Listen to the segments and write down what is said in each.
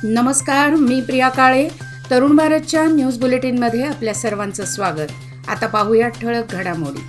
नमस्कार, मी प्रिया काळे. तरुण भारतच्या न्यूज बुलेटिनमध्ये आपल्या सर्वांचं स्वागत. आता पाहूया ठळक घडामोडी.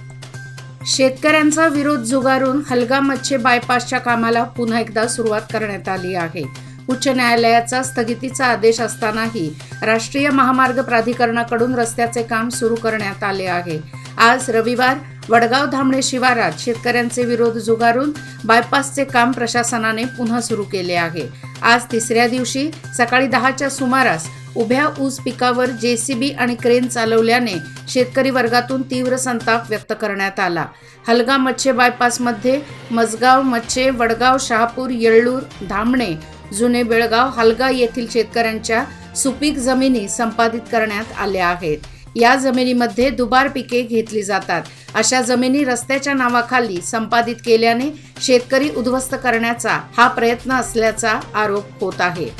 शेतकऱ्यांचा विरोध झुगारून हलगा-मच्छे बायपासच्या कामाला पुन्हा एकदा सुरुवात करण्यात आली आहे. उच्च न्यायालयाचा स्थगितीचा आदेश असतानाही राष्ट्रीय महामार्ग प्राधिकरणाकडून रस्त्याचे काम सुरू करण्यात आले आहे. आज रविवार वडगाव धामणे शिवारात शेतकऱ्यांचे विरोध झुगारून बायपासचे काम प्रशासनाने पुन्हा सुरू केले आहे. आज तिसऱ्या दिवशी सकाळी 10च्या सुमारास उभ्या ऊस पिकावर जेसीबी आणि क्रेन चालवल्याने शेतकरी वर्गातून तीव्र संताप व्यक्त करण्यात आला. हलगा-मच्छे बायपासमध्ये मजगाव, मच्छे, वडगाव, शहापूर, येळ्ळूर, धामणे, जुने बेळगाव, हलगा येथील शेतकऱ्यांच्या सुपीक जमिनी संपादित करण्यात आल्या आहेत. या जमिनीमध्ये दुबार पिके घेतली जातात. अशा जमिनी रस्त्याच्या नावाखाली संपादित केल्याने शेतकरी उद्ध्वस्त करण्याचा हा प्रयत्न असल्याचा आरोप होत आहे.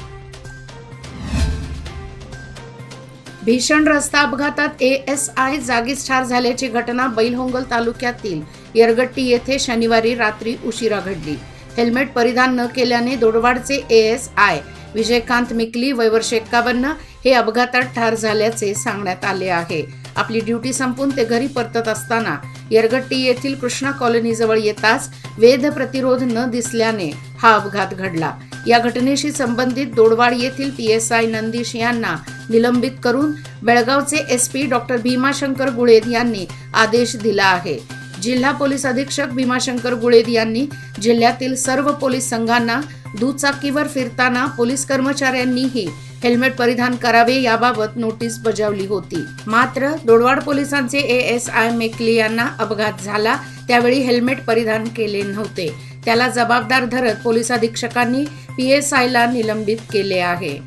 भीषण रस्ता अपघातात ASI जागीच ठार झाल्याची घटना बैलहोंगल तालुक्यातील येरगट्टी येथे शनिवारी रात्री उशिरा घडली. हेल्मेट परिधान न केल्याने दोडवाडचे ASI विजयकांत मिकली वय वर्ष 51 हे अपघातात ठार झाल्याचे सांगण्यात आले आहे. आपली ड्युटी संपून ते घरी परतत असताना येरगट्टी येथील कृष्णा कॉलनीजवळ येताच वेध प्रतिरोध न दिसल्याने हा अपघात घडला. या घटनेशी संबंधित दोडवाड येथील PSI नंदीश यांना निलंबित करून बेळगावचे SP डॉक्टर भीमाशंकर गुळेद यांनी आदेश दिला आहे. जिल्हा पोलीस अधीक्षक भीमाशंकर गुळेद यांनी जिल्ह्यातील सर्व पोलीस संघांना दुचाकीवर फिरताना पोलीस कर्मचाऱ्यांनीही हेल्मेट परिधान करावे याबाबत नोटीस बजावली होती. मात्र दोडवाड पोलिसांचे ASI मेकली यांना अपघात झाला त्यावेळी हेल्मेट परिधान केले नव्हते. त्याला जबाबदार धरत पोलीस अधीक्षकांनी PSI ला निलंबित केले आहे.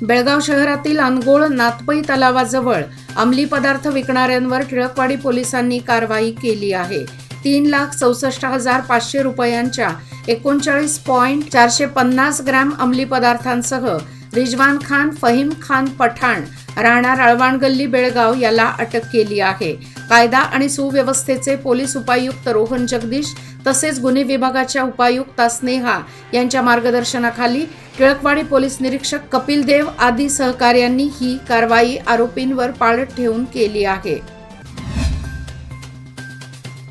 बेळगाव शहरातील अनगोळ नाथपई तलावाजवळ अंमली पदार्थ विकणाऱ्यांवर टिळकवाडी पोलिसांनी कारवाई केली आहे. 3,64,500 रुपयांच्या 39.450 ग्रॅम अंमली पदार्थांसह रिजवान खान, फहीम खान पठाण राहणार अळवाण गल्ली बेळगाव याला अटक केली आहे. कायदा आणि सुव्यवस्थेचे पोलीस उपायुक्त रोहन जगदीश तसेच गुन्हे विभागाच्या उपायुक्ता स्नेहा यांच्या मार्गदर्शनाखाली टिळकवाडी पोलीस निरीक्षक कपिल देव आदी सहकार्यांनी ही कारवाई आरोपींवर पाळत ठेवून केली आहे.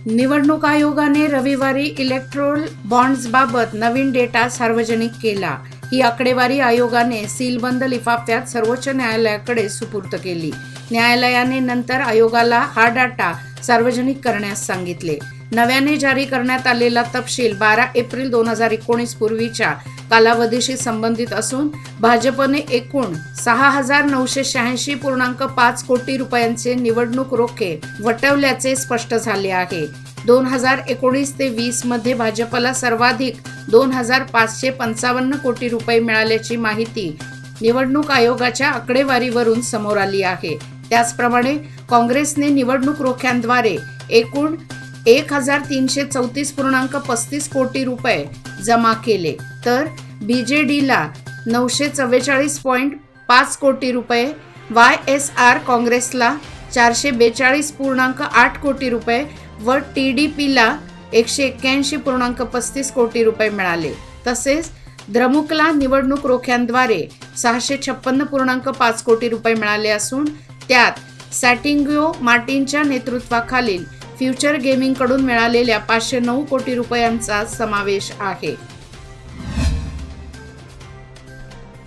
निवडणूक आयोगाने रविवारी इलेक्ट्रोल बॉन्ड्सबाबत नवीन डेटा सार्वजनिक केला. ही आकडेवारी आयोगाने सीलबंद लिफाफ्यात सर्वोच्च न्यायालयाकडे सुपूर्द केली. न्यायालयाने नंतर आयोगाला हा डाटा सार्वजनिक करण्यास सांगितले. नव्याने जारी करण्यात आलेला तपशील 12 एप्रिल 2019 पूर्वीच्या कालावधीशी संबंधित असून भाजपने एकूण 6,986.5 कोटी रुपयांचे निवडणूक रोखे वटवल्याचे स्पष्ट झाले आहे. 2019 ते 20 मध्ये भाजपला सर्वाधिक 2,555 कोटी रुपये मिळाल्याची माहिती निवडणूक आयोगाच्या आकडेवारीवरून समोर आली आहे. त्याचप्रमाणे काँग्रेसने निवडणूक रोख्यांद्वारे एकूण 1,334.35 कोटी रुपये जमा केले तर BJDला 944.5 कोटी रुपये, YSR काँग्रेसला 442.8 कोटी रुपये व TDPला 181.35 कोटी रुपये मिळाले. तसेच द्रमुकला निवडणूक रोख्यांद्वारे 656.5 कोटी रुपये मिळाले असून त्यात सॅटिंग्यो मार्टिनच्या नेतृत्वाखालील फ्युचर गेमिंग कडून मिळालेल्या 509 कोटी रुपयांचा समावेश आहे.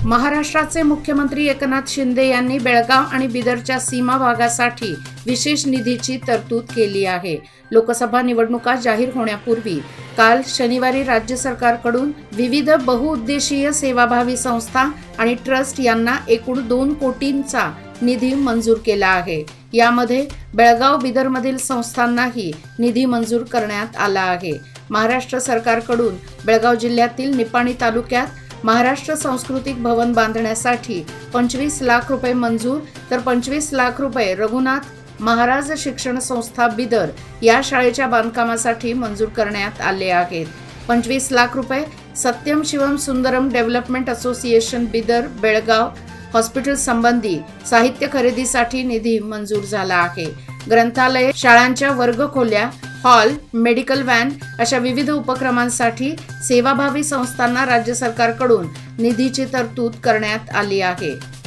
महाराष्ट्राचे मुख्यमंत्री एकनाथ शिंदे यांनी बेळगाव आणि बिदरच्या सीमा भागासाठी विशेष निधीची तरतूद केली आहे. लोकसभा निवडणुका जाहीर होण्यापूर्वी काल शनिवारी राज्य सरकारकडून विविध बहुउद्देशीय सेवाभावी संस्था आणि ट्रस्ट यांना एकूण 2 कोटींचा निधी मंजूर केला आहे. यामध्ये बेळगाव बिदरमधील संस्थांनाही निधी मंजूर करण्यात आला आहे. महाराष्ट्र सरकारकडून बेळगाव जिल्ह्यातील निपाणी तालुक्यात महाराष्ट्र सांस्कृतिक भवन बांधण्यासाठी 25 लाख रुपये मंजूर तर 25 लाख रुपये रघुनाथ महाराज शिक्षण संस्था बिदर या शाळेच्या बांधकामासाठी मंजूर करण्यात आले आहेत. 25 लाख रुपये Satyam Shivam Sundaram development association Bidar Belgaum hospital संबंधी साहित्य खरेदीसाठी निधी मंजूर झाला आहे. ग्रंथालये, शाळांच्या वर्गखोल्या, हॉल, मेडिकल व्हॅन अशा विविध उपक्रमांसाठी सेवाभावी संस्थांना राज्य सरकारकडून निधीची तरतूद करण्यात आली आहे.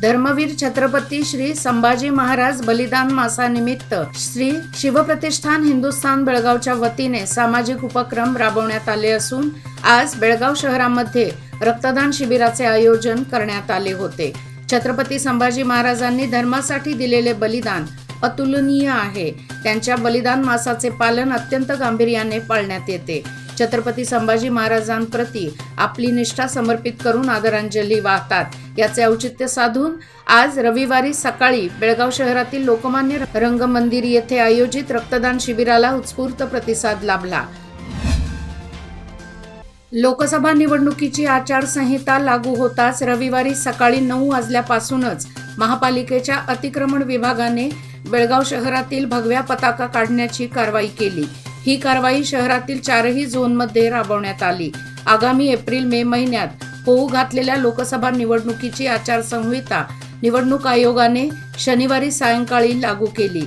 धर्मवीर छत्रपती श्री संभाजी महाराज बलिदान मासानिमित्त श्री शिवप्रतिष्ठान हिंदुस्थान बेळगावच्या वतीने सामाजिक उपक्रम राबवण्यात आले असून आज बेळगाव शहरामध्ये रक्तदान शिबिराचे आयोजन करण्यात आले होते. छत्रपती संभाजी महाराजांनी धर्मासाठी दिलेले बलिदान अतुलनीय आहे. त्यांच्या बलिदान मासाचे पालन अत्यंत गांभीर्याने पाळण्यात येते. छत्रपती संभाजी महाराजांप्रती आपली निष्ठा समर्पित करून आदरांजली वाहतात. याचे औचित्य साधून आज रविवारी सकाळी बेळगाव शहरातील लोकमान्य रंगमंदिर येथे आयोजित रक्तदान शिबिराला उत्स्फूर्त प्रतिसाद लाभला. लोकसभा निवडणुकीची आचारसंहिता लागू होताच रविवारी सकाळी 9 वाजल्यापासूनच महापालिकेच्या अतिक्रमण विभागाने बेळगाव शहरातील भगव्या पताका काढण्याची कारवाई केली. ही कारवाई शहरातील 4ही झोनमध्ये राबवण्यात आली. आगामी एप्रिल-मे महिन्यात होऊ घातलेल्या लोकसभा निवडणुकीची आचारसंहिता निवडणूक आयोगाने शनिवारी सायंकाळी लागू केली.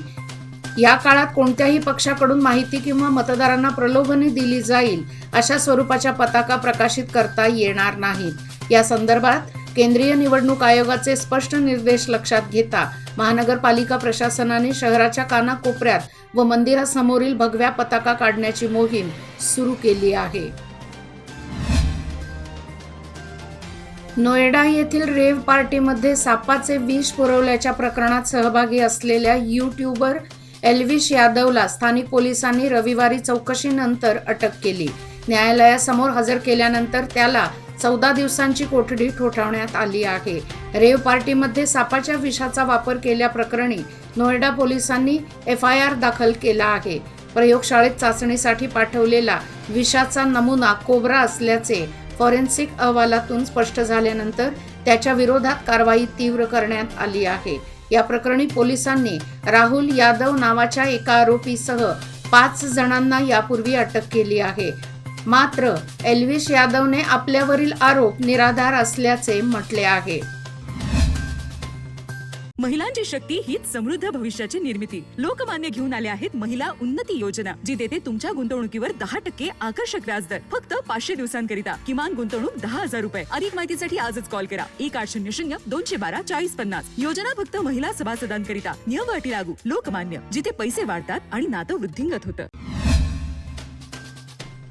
या काळात कोणत्याही पक्षाकडून माहिती किंवा मतदारांना प्रलोभने दिली जाईल अशा स्वरूपाच्या पताका प्रकाशित करता येणार नाहीत. या संदर्भात केंद्रीय निवडणूक आयोगाचे स्पष्ट निर्देश लक्षात घेता महानगरपालिका प्रशासनाने शहराच्या कानाकोपऱ्यात व मंदिरासमोरील भगव्या पताका काढण्याची मोहीम सुरू केली आहे. नोएडा येथील रेव्ह पार्टीमध्ये सापाचे विष पुरवल्याच्या प्रकरणात सहभागी असलेल्या यूट्यूबर एल्विश यादवला स्थानिक पोलिसांनी रविवारी चौकशीनंतर अटक केली. न्यायालयासमोर हजर केल्यानंतर त्याला 14 दिवसांची कोठडी ठोठावण्यात आली आहे. रेव्ह पार्टीमध्ये सापाच्या विषाचा वापर केल्याप्रकरणी नोएडा पोलिसांनी FIR दाखल केला आहे. प्रयोगशाळेत चाचणीसाठी पाठवलेला विषाचा नमुना कोब्रा असल्याचे फॉरेन्सिक अहवालातून स्पष्ट झाल्यानंतर त्याच्या विरोधात कारवाई तीव्र करण्यात आली आहे. या प्रकरणी पोलिसांनी राहुल यादव नावाच्या एका आरोपीसह 5 जणांना यापूर्वी अटक केली आहे. मात्र एल्विश यादवने आपल्यावरील आरोप निराधार असल्याचे म्हटले आहे. महिलांची शक्ती हीच समृद्ध भविष्याची निर्मिती. लोकमान्य घेऊन आले आहेत महिला उन्नती योजना, जी देते तुमच्या गुंतवणुकीवर 10% आकर्षक व्याजदर फक्त 500 दिवसांकरिता. किमान गुंतवणूक 10,000 रुपये. अधिक माहितीसाठी आजच कॉल करा 1800-212-4050. योजना फक्त महिला सभासदांकरिता. नियम व अटी लागू. लोकमान्य, जिथे पैसे वाढतात आणि नातं वृद्धिंगत होतं.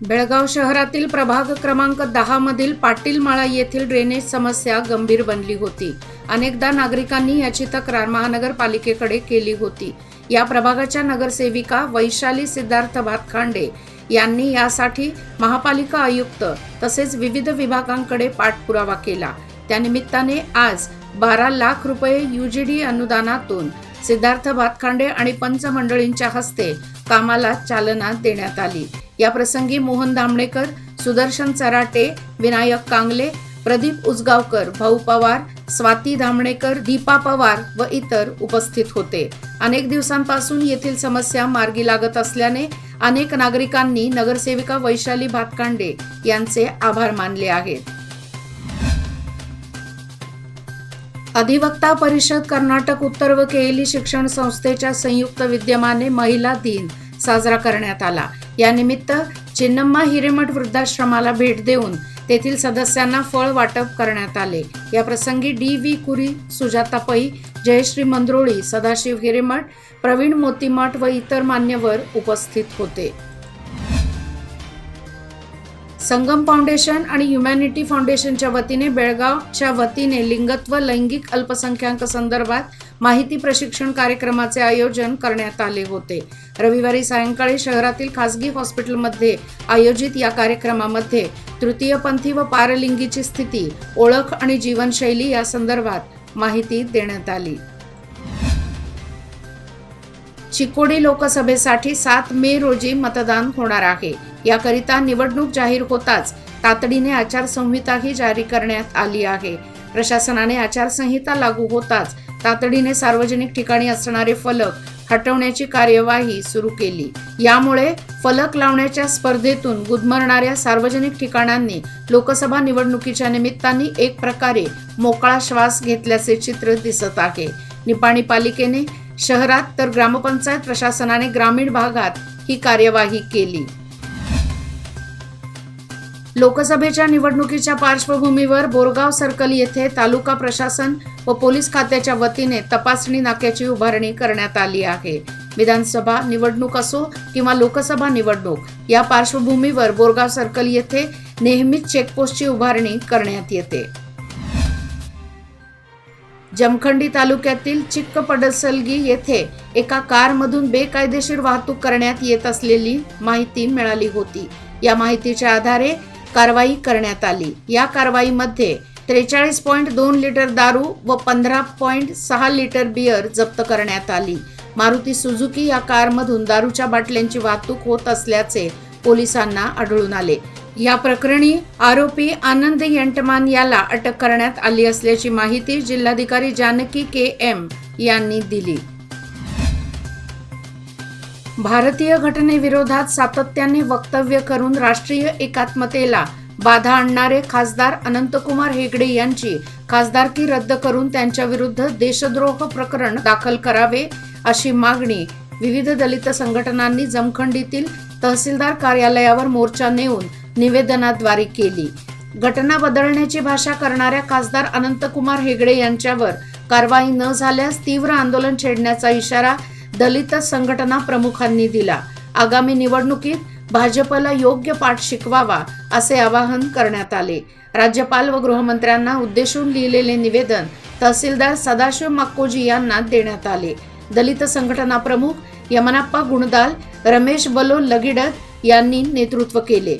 बेळगाव शहरातील प्रभाग क्रमांक 10 मधील पाटीलमाळा येथील ड्रेनेज समस्या गंभीर बनली होती. अनेकदा नागरिकांनी याची तक्रार महानगरपालिकेकडे केली होती. या प्रभागाच्या नगरसेविका वैशाली सिद्धार्थ भातखांडे यांनी यासाठी महापालिका आयुक्त तसेच विविध विभागांकडे पाठपुरावा केला. त्यानिमित्ताने आज 12 लाख रुपये UGD अनुदानातून सिद्धार्थ भातखांडे आणि पंचमंडळींच्या हस्ते कामाला चालना देण्यात आली. या प्रसंगी मोहन धामणेकर, सुदर्शन चराटे, विनायक कांगले, प्रदीप उसगावकर, भाऊ पवार, स्वाती धामणेकर, दीपा पवार व इतर उपस्थित होते. अनेक दिवसांपासून येथील समस्या मार्गी लागत असल्याने अनेक नागरिकांनी नगरसेविका वैशाली भातखांडे यांचे आभार मानले आहेत. अधिवक्ता परिषद कर्नाटक उत्तर व केएलई शिक्षण संस्थेच्या संयुक्त विद्यमाने महिला दिन साजरा करण्यात आला. यानिमित्त चिन्नम्मा हिरेमठ वृद्धाश्रमाला भेट देऊन तेथील सदस्यांना फळ वाटप करण्यात आले. या प्रसंगी DV कुरी, सुजाता पै, जयश्री मंद्रोळी, सदाशिव हिरेमठ, प्रवीण मोतीमठ व इतर मान्यवर उपस्थित होते. संगम फाउंडेशन आणि ह्युमॅनिटी फाउंडेशनच्या वतीने बेळगावच्या वतीने लिंगत्व लैंगिक अल्पसंख्याक संदर्भात माहिती प्रशिक्षण कार्यक्रमाचे आयोजन करण्यात आले होते. रविवारी सायंकाळी शहरातील खासगी हॉस्पिटलमध्ये आयोजित या कार्यक्रमामध्ये तृतीयपंथी व पारलिंगीची स्थिती, ओळख आणि जीवनशैली या संदर्भात माहिती देण्यात आली. चिकोडी लोकसभेसाठी 7 मे रोजी मतदान होणार आहे. याकरिता निवडणूक जाहीर होताच तातडीने आचारसंहिताही जारी करण्यात आली आहे. प्रशासनाने आचारसंहिता लागू होताच तातडीने सार्वजनिक ठिकाणी असणारे फलक हटवण्याची कार्यवाही सुरू केली. यामुळे फलक लावण्याच्या स्पर्धेतून गुदमरणाऱ्या सार्वजनिक ठिकाणांनी लोकसभा निवडणुकीच्या निमित्ताने एक प्रकारे मोकळा श्वास घेतल्याचे चित्र दिसत आहे. निपाणी पालिकेने शहरात तर ग्रामपंचायत प्रशासनाने ग्रामीण भागात ही कार्यवाही केली. लोकसभेच्या निवडणुकीच्या पार्श्वभूमीवर बोरगाव सर्कल येथे तालुका प्रशासन व पोलीस खात्याच्या वतीने तपासणी नाक्याची उभारणी करण्यात आली आहे. विधानसभा निवडणूक असो किंवा लोकसभा निवडणूक या पार्श्वभूमीवर बोरगाव सर्कल येथे नेहमीच चेकपोस्टची उभारणी करण्यात येते. जमखंडी तालुक्यातील चिक्कपडसलगी येथे एका कारमधून बेकायदेशीर वाहतूक करण्यात येत असलेली माहिती मिळाली होती. या माहितीच्या आधारे कारवाई करण्यात आली. या कारवाईमध्ये 43.2 लिटर दारू व 15.6 लिटर बियर जप्त करण्यात आली. मारुती सुझुकी या कारमधून दारूच्या बाटल्यांची वाहतूक होत असल्याचे पोलिसांना आढळून आले. या प्रकरणी आरोपी आनंद यंटमान याला अटक करण्यात आली असल्याची माहिती जिल्हाधिकारी जानकी के.एम. यांनी दिली. भारतीय घटनेविरोधात सातत्याने वक्तव्य करून राष्ट्रीय एकात्मतेला बाधा आणणारे खासदार अनंतकुमार हेगडे यांची खासदारकी रद्द करून त्यांच्या विरुद्ध देशद्रोह प्रकरण दाखल करावे अशी मागणी विविध दलित संघटनांनी जमखंडीतील तहसीलदार कार्यालयावर मोर्चा नेऊन निवेदनाद्वारे केली. घटना बदलण्याची भाषा करणाऱ्या खासदार अनंतकुमार हेगडे यांच्यावर कारवाई न झाल्यास तीव्र आंदोलन छेडण्याचा इशारा दलित संघटना प्रमुखांनी दिला. आगामी निवडणुकीत भाजपला योग्य पाठ शिकवावा असे आवाहन करण्यात आले. राज्यपाल व गृहमंत्र्यांना उद्देशून लिहिलेले निवेदन तहसीलदार सदाशिव माक्कोजी यांना देण्यात आले. दलित संघटना प्रमुख यमनाप्पा गुणदाल, रमेश बलो लगिडत यांनी नेतृत्व केले.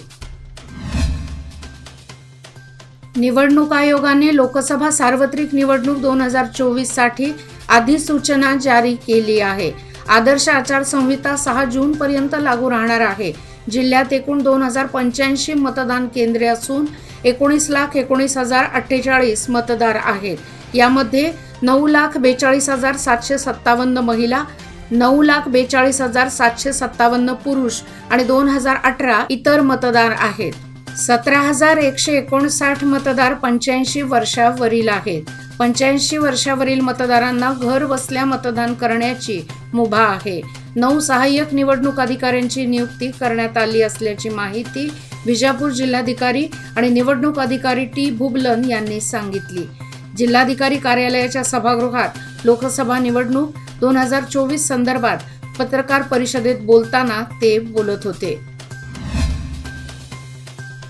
निवडणूक आयोगाने लोकसभा सार्वत्रिक निवडणूक 2024 साठी अधिसूचना जारी केली आहे. आदर्श आचारसंहिता 6 जून पर्यंत लागू राहणार आहे. जिल्ह्यात एकूण 2085 मतदान केंद्रे असून 19,19,048 मतदार आहेत. यामध्ये 9,42,757 महिला, 9,42,757 पुरुष आणि 2,018 इतर मतदार आहेत. 17,159 मतदार 85 वर्षावरील आहेत. 85 वर्षावरील मतदारांना घर बसल्या मतदान करण्याची मुभा आहे. 9 सहाय्यक निवडणूक अधिकाऱ्यांची नियुक्ती करण्यात आली असल्याची माहिती विजापूर जिल्हाधिकारी आणि निवडणूक अधिकारी टी. भुबलन यांनी सांगितली. जिल्हाधिकारी कार्यालयाच्या सभागृहात लोकसभा निवडणूक 2024 संदर्भात पत्रकार परिषदेत बोलताना ते बोलत होते.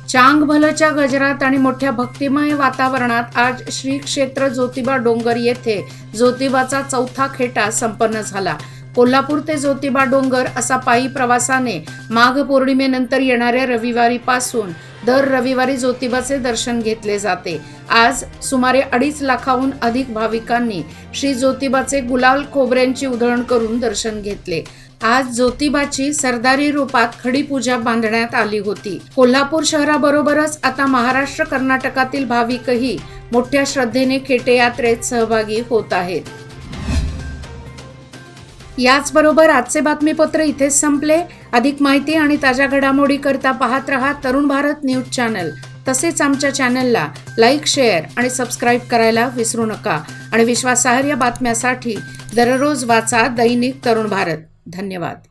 चांगभलच्या गजरात आणि मोठ्या भक्तिमय वातावरणात आज श्री क्षेत्र ज्योतिबा डोंगर येथे ज्योतिबाचा 4था खेटा संपन्न झाला. कोल्हापूर ते ज्योतिबा डोंगर असा पायी प्रवासाने माघ पौर्णिमेनंतर येणाऱ्या रविवारीपासून दर रविवारी ज्योतिबाचे दर्शन घेतले जाते. आज सुमारे 2.5 लाखाहून अधिक भाविकांनी श्री ज्योतिबाचे गुलाल खोबऱ्यांची उधळण करून दर्शन घेतले. आज ज्योतिबाची सरदारी रूपात खडी पूजा बांधण्यात आली होती. कोल्हापूर शहराबरोबरच आता महाराष्ट्र कर्नाटकातील भाविकही मोठ्या श्रद्धेने खेटे यात्रेत सहभागी होत आहेत. याचबरोबर आजचे बातमीपत्र इथेच संपले. अधिक माहिती आणि ताज्या घडामोडी करता पाहत रहा तरुण भारत न्यूज चॅनल. तसेच आमच्या चॅनलला लाईक, शेअर आणि सबस्क्राईब करायला विसरू नका. आणि विश्वासार्ह बातम्यासाठी दररोज वाचा दैनिक तरुण भारत. धन्यवाद.